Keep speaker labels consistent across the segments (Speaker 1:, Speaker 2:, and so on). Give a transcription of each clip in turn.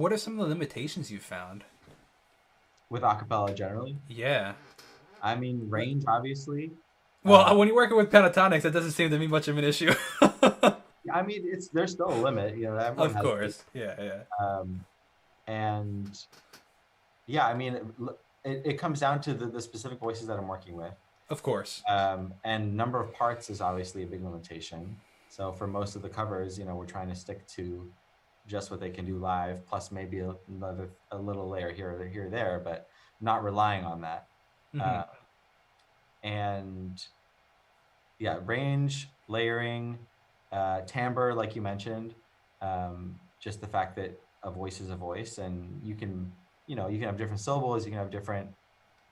Speaker 1: What are some of the limitations you found?
Speaker 2: with acapella generally.
Speaker 1: Yeah.
Speaker 2: I mean,
Speaker 1: Like,
Speaker 2: range, obviously. Uh,
Speaker 1: well, when you're working with pentatonics, that doesn't seem to be much of an issue.
Speaker 2: I mean, there's still a limit. Everyone
Speaker 1: Of
Speaker 2: has.
Speaker 1: course. Yeah, yeah.
Speaker 2: Um, and yeah, I mean, it comes down to the specific voices that I'm working with.
Speaker 1: Of course.
Speaker 2: And number of parts is obviously a big limitation. So for most of the covers, we're trying to stick to just what they can do live, plus maybe a little layer here or there, but not relying on that.
Speaker 1: Hmm.
Speaker 2: Uh, and yeah, range, layering, timbre, like you mentioned, just the fact that a voice is a voice, and you can have different syllables, you can have different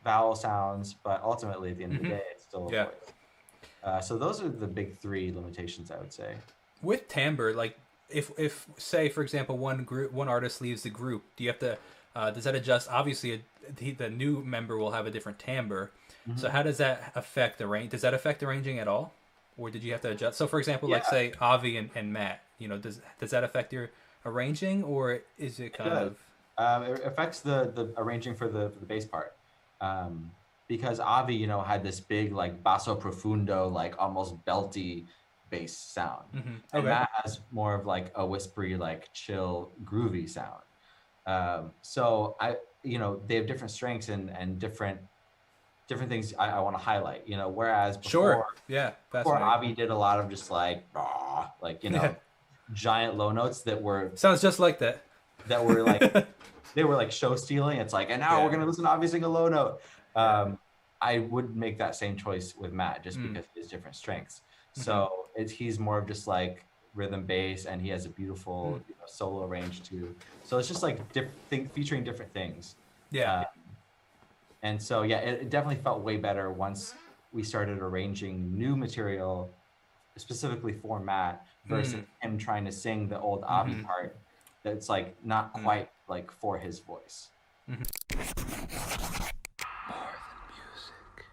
Speaker 2: vowel sounds, but ultimately, at the end of the
Speaker 1: Hmm.
Speaker 2: day, it's still a
Speaker 1: Yeah.
Speaker 2: voice. So those are the big three limitations, I would say.
Speaker 1: With timbre, like if say for example one artist leaves the group, do you have to does that adjust? Obviously, the new member will have a different timbre. So
Speaker 2: Hmm.
Speaker 1: how does that affect the range? Does that affect the ranging at all, or did you have to adjust? So for example, like
Speaker 2: Yeah,
Speaker 1: say Avi and Matt, does that affect your arranging, or is it
Speaker 2: it
Speaker 1: kind
Speaker 2: does.
Speaker 1: of
Speaker 2: It affects the arranging for the bass part, um, because Avi, had this big like basso profundo, like almost belty bass sound, and
Speaker 1: okay?
Speaker 2: Matt has more of like a whispery, like chill, groovy sound. So they have different strengths and different things I want to highlight. Whereas
Speaker 1: Sure,
Speaker 2: before
Speaker 1: yeah,
Speaker 2: before
Speaker 1: fascinating.
Speaker 2: Avi did a lot of just like "Rah," like
Speaker 1: Yeah,
Speaker 2: giant low notes
Speaker 1: sounds just like that.
Speaker 2: that were like they were like show stealing. It's like, and now we're
Speaker 1: Yeah,
Speaker 2: gonna listen to Avi sing a low note.
Speaker 1: yeah.
Speaker 2: I would make that same choice with Matt just
Speaker 1: Mm,
Speaker 2: because he has different strengths.
Speaker 1: mm-hmm,
Speaker 2: So he's more of just like rhythm bass, and he has a
Speaker 1: mm,
Speaker 2: beautiful solo range too. So it's just like featuring different things.
Speaker 1: yeah.
Speaker 2: Uh, and so yeah, it definitely felt way better once we started arranging new material specifically for Matt versus
Speaker 1: Mm,
Speaker 2: him trying to sing the old Avi
Speaker 1: mm-hmm,
Speaker 2: part that's like not
Speaker 1: mm,
Speaker 2: quite like for his voice.
Speaker 1: mm-hmm.